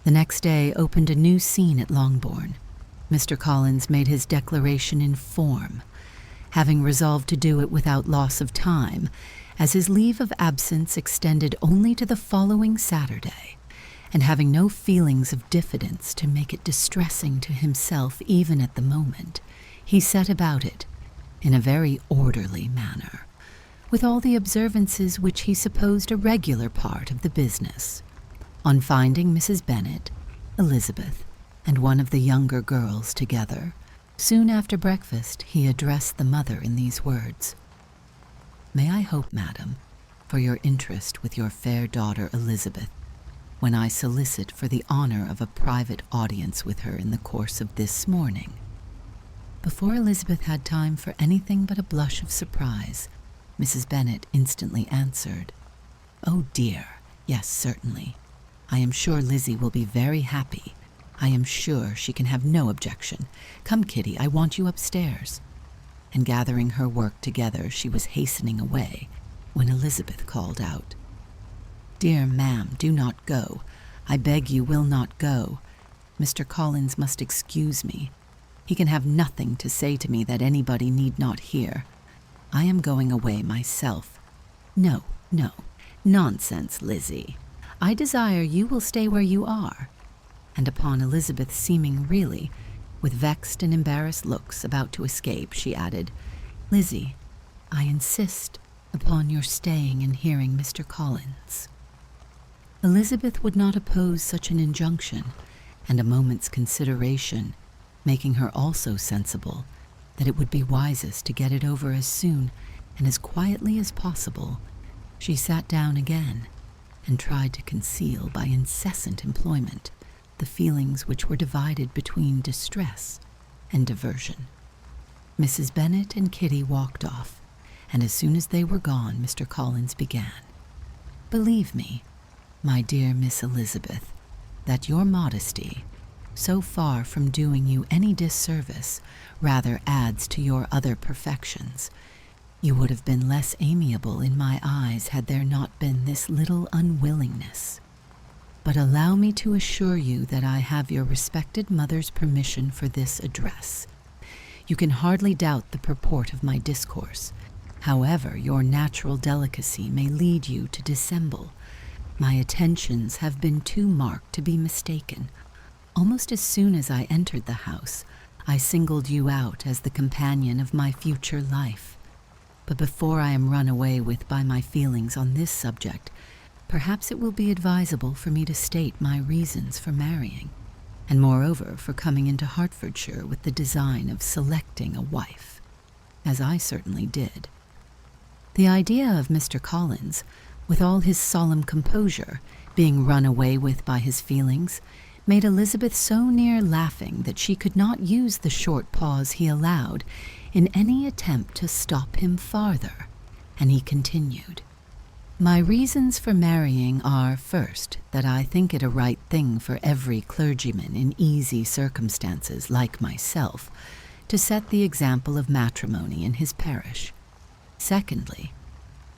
The next day opened a new scene at Longbourn. Mr. Collins made his declaration in form, having resolved to do it without loss of time, as his leave of absence extended only to the following Saturday, and having no feelings of diffidence to make it distressing to himself even at the moment, he set about it in a very orderly manner, with all the observances which he supposed a regular part of the business. On finding Mrs. Bennet, Elizabeth, and one of the younger girls together, soon after breakfast he addressed the mother in these words: "May I hope, madam, for your interest with your fair daughter Elizabeth, when I solicit for the honor of a private audience with her in the course of this morning?" Before Elizabeth had time for anything but a blush of surprise, Mrs. Bennet instantly answered, "Oh dear, yes, certainly. I am sure Lizzie will be very happy. I am sure she can have no objection. Come, Kitty, I want you upstairs." And gathering her work together, she was hastening away, when Elizabeth called out, "Dear ma'am, do not go. I beg you will not go. Mr. Collins must excuse me. He can have nothing to say to me that anybody need not hear. I am going away myself." "No, no, nonsense, Lizzie. I desire you will stay where you are." And upon Elizabeth seeming really, with vexed and embarrassed looks, about to escape, she added, "Lizzie, I insist upon your staying and hearing Mr. Collins." Elizabeth would not oppose such an injunction, and a moment's consideration, making her also sensible that it would be wisest to get it over as soon and as quietly as possible, she sat down again and tried to conceal by incessant employment the feelings which were divided between distress and diversion. Mrs. Bennet and Kitty walked off, and as soon as they were gone, Mr. Collins began, "Believe me, my dear Miss Elizabeth, that your modesty, so far from doing you any disservice, rather adds to your other perfections. You would have been less amiable in my eyes had there not been this little unwillingness. But allow me to assure you that I have your respected mother's permission for this address. You can hardly doubt the purport of my discourse. However, your natural delicacy may lead you to dissemble. My attentions have been too marked to be mistaken. Almost as soon as I entered the house, I singled you out as the companion of my future life. But before I am run away with by my feelings on this subject, perhaps it will be advisable for me to state my reasons for marrying, and moreover for coming into Hertfordshire with the design of selecting a wife, as I certainly did. The idea of Mr. Collins, with all his solemn composure, being run away with by his feelings, made Elizabeth so near laughing that she could not use the short pause he allowed in any attempt to stop him farther, and he continued, "My reasons for marrying are, first, that I think it a right thing for every clergyman in easy circumstances like myself to set the example of matrimony in his parish. Secondly,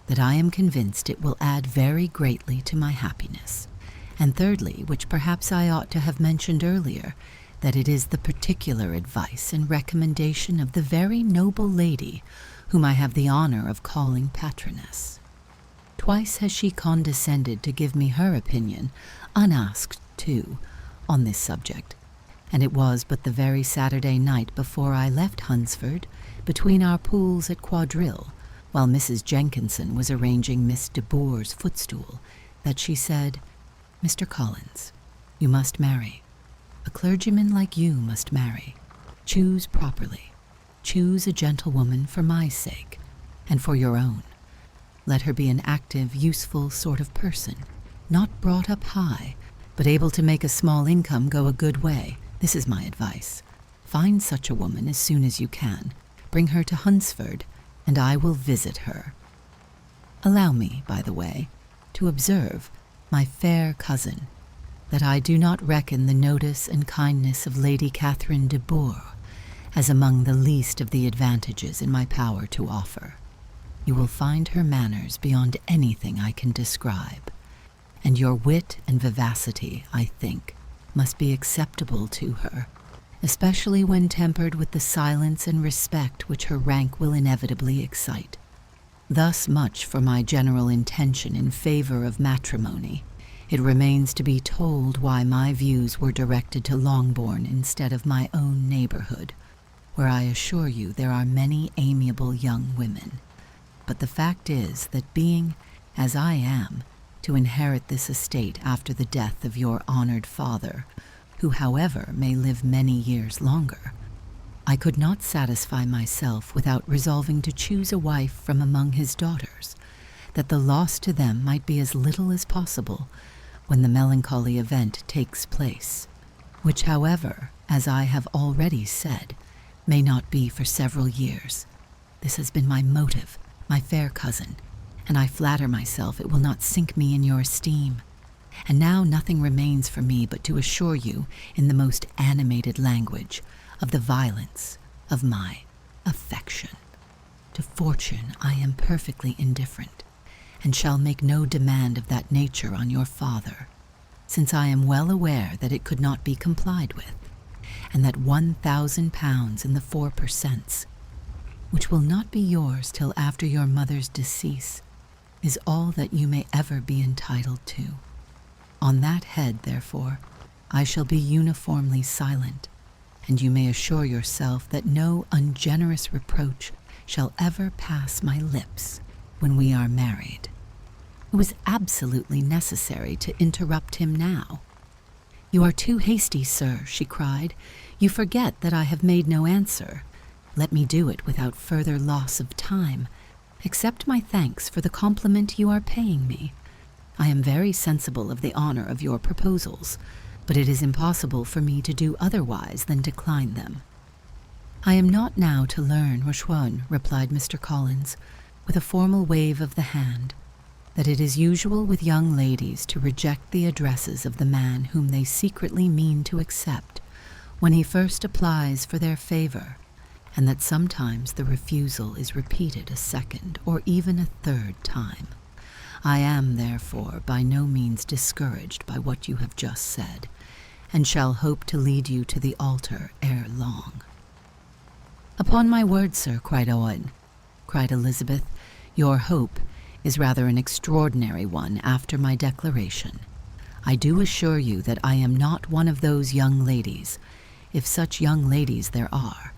that I am convinced it will add very greatly to my happiness. And thirdly, which perhaps I ought to have mentioned earlier, that it is the particular advice and recommendation of the very noble lady whom I have the honor of calling patroness. Twice has she condescended to give me her opinion, unasked too, on this subject, and it was but the very Saturday night before I left Hunsford, between our pools at quadrille, while Mrs. Jenkinson was arranging Miss de Bour's footstool, that she said, 'Mr. Collins, you must marry. A clergyman like you must marry. Choose properly. Choose a gentlewoman for my sake, and for your own. Let her be an active, useful sort of person, not brought up high, but able to make a small income go a good way. This is my advice. Find such a woman as soon as you can. Bring her to Hunsford, and I will visit her. Allow me, by the way, to observe, my fair cousin, that I do not reckon the notice and kindness of Lady Catherine de Bourgh as among the least of the advantages in my power to offer. You will find her manners beyond anything I can describe, and your wit and vivacity, I think, must be acceptable to her, especially when tempered with the silence and respect which her rank will inevitably excite. Thus much for my general intention in favor of matrimony. It remains to be told why my views were directed to Longbourn instead of my own neighborhood, where I assure you there are many amiable young women. But the fact is that being, as I am, to inherit this estate after the death of your honored father, who, however, may live many years longer, I could not satisfy myself without resolving to choose a wife from among his daughters, that the loss to them might be as little as possible when the melancholy event takes place, which, however, as I have already said, may not be for several years. This has been my motive, my fair cousin, and I flatter myself it will not sink me in your esteem. And now nothing remains for me but to assure you, in the most animated language, of the violence of my affection. To fortune I am perfectly indifferent, and shall make no demand of that nature on your father, since I am well aware that it could not be complied with, and that £1,000 in the 4%, which will not be yours till after your mother's decease, is all that you may ever be entitled to. On that head, therefore, I shall be uniformly silent, and you may assure yourself that no ungenerous reproach shall ever pass my lips when we are married. It was absolutely necessary to interrupt him now. "You are too hasty, sir," she cried. "You forget that I have made no answer. Let me do it without further loss of time. Accept my thanks for the compliment you are paying me. I am very sensible of the honor of your proposals, but it is impossible for me to do otherwise than decline them." "I am not now to learn, Rochouan," replied Mr. Collins, with a formal wave of the hand, "that it is usual with young ladies to reject the addresses of the man whom they secretly mean to accept when he first applies for their favor, and that sometimes the refusal is repeated a second or even a third time. I am, therefore, by no means discouraged by what you have just said, and shall hope to lead you to the altar ere long." "Upon my word, sir," cried Elizabeth, "your hope is rather an extraordinary one after my declaration. I do assure you that I am not one of those young ladies, if such young ladies there are,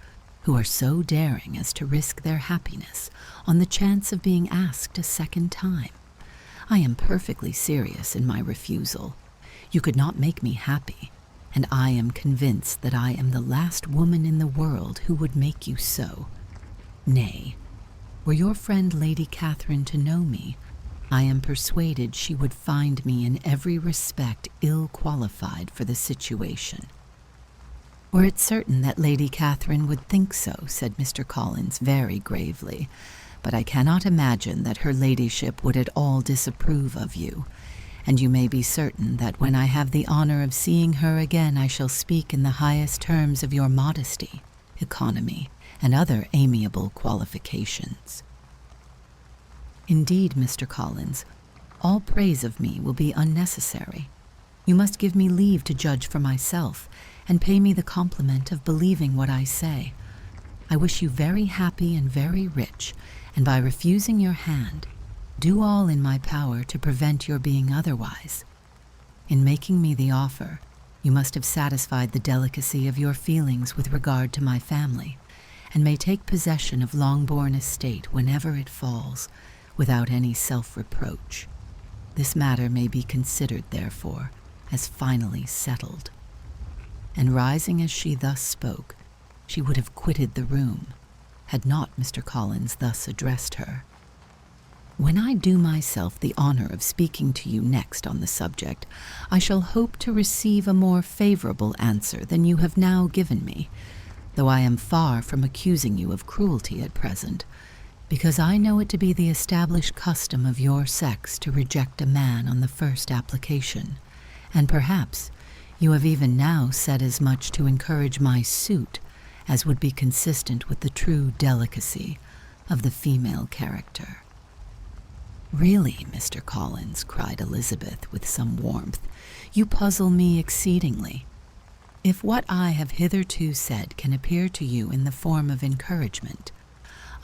who are so daring as to risk their happiness on the chance of being asked a second time. I am perfectly serious in my refusal. You could not make me happy, and I am convinced that I am the last woman in the world who would make you so. Nay, were your friend Lady Catherine to know me, I am persuaded she would find me in every respect ill qualified for the situation." "Were it certain that Lady Catherine would think so," said Mr. Collins very gravely, "but I cannot imagine that her ladyship would at all disapprove of you, and you may be certain that when I have the honor of seeing her again I shall speak in the highest terms of your modesty, economy, and other amiable qualifications." "Indeed, Mr. Collins, all praise of me will be unnecessary. You must give me leave to judge for myself, and pay me the compliment of believing what I say. I wish you very happy and very rich, and by refusing your hand, do all in my power to prevent your being otherwise. In making me the offer, you must have satisfied the delicacy of your feelings with regard to my family, and may take possession of Longbourn estate whenever it falls, without any self-reproach. This matter may be considered, therefore, as finally settled." And rising as she thus spoke, she would have quitted the room, had not Mr. Collins thus addressed her. "When I do myself the honor of speaking to you next on the subject, I shall hope to receive a more favorable answer than you have now given me, though I am far from accusing you of cruelty at present, because I know it to be the established custom of your sex to reject a man on the first application, and perhaps you have even now said as much to encourage my suit as would be consistent with the true delicacy of the female character." "Really, Mr. Collins," cried Elizabeth with some warmth, "you puzzle me exceedingly. If what I have hitherto said can appear to you in the form of encouragement,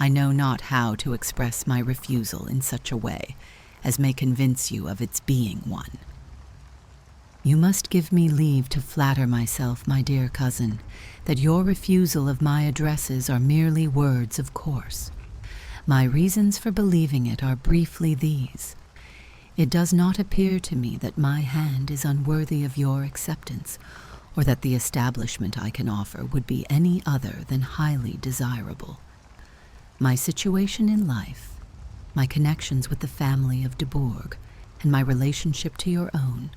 I know not how to express my refusal in such a way as may convince you of its being one. You must give me leave to flatter myself, my dear cousin, that your refusal of my addresses are merely words of course. My reasons for believing it are briefly these. It does not appear to me that my hand is unworthy of your acceptance, or that the establishment I can offer would be any other than highly desirable. My situation in life, my connections with the family of de Bourgh, and my relationship to your own,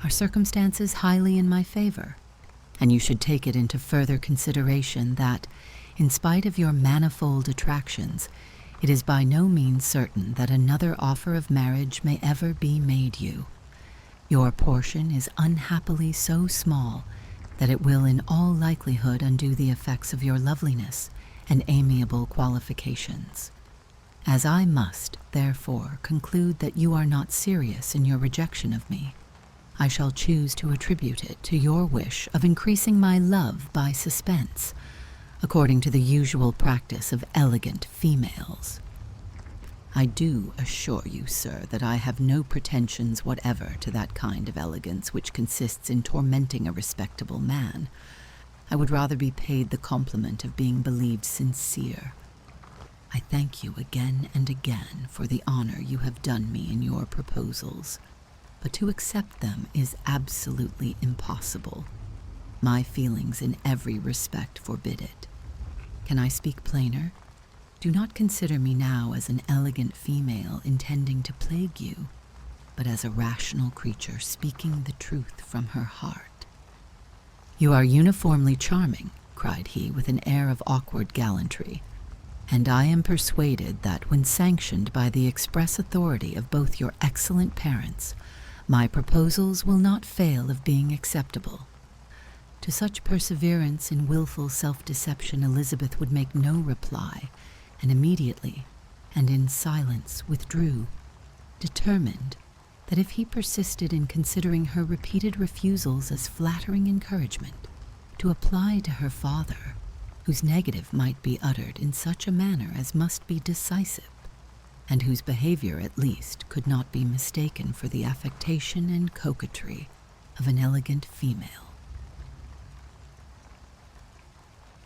are circumstances highly in my favor, and you should take it into further consideration that, in spite of your manifold attractions, it is by no means certain that another offer of marriage may ever be made you. Your portion is unhappily so small that it will in all likelihood undo the effects of your loveliness and amiable qualifications. As I must, therefore, conclude that you are not serious in your rejection of me, I shall choose to attribute it to your wish of increasing my love by suspense, according to the usual practice of elegant females. I do assure you, sir, that I have no pretensions whatever to that kind of elegance which consists in tormenting a respectable man. I would rather be paid the compliment of being believed sincere. I thank you again and again for the honor you have done me in your proposals, but to accept them is absolutely impossible. My feelings in every respect forbid it. Can I speak plainer? Do not consider me now as an elegant female intending to plague you, but as a rational creature speaking the truth from her heart." "You are uniformly charming," cried he with an air of awkward gallantry, "and I am persuaded that when sanctioned by the express authority of both your excellent parents, my proposals will not fail of being acceptable." To such perseverance in wilful self-deception Elizabeth would make no reply, and immediately, and in silence, withdrew, determined that if he persisted in considering her repeated refusals as flattering encouragement, to apply to her father, whose negative might be uttered in such a manner as must be decisive, and whose behavior at least could not be mistaken for the affectation and coquetry of an elegant female.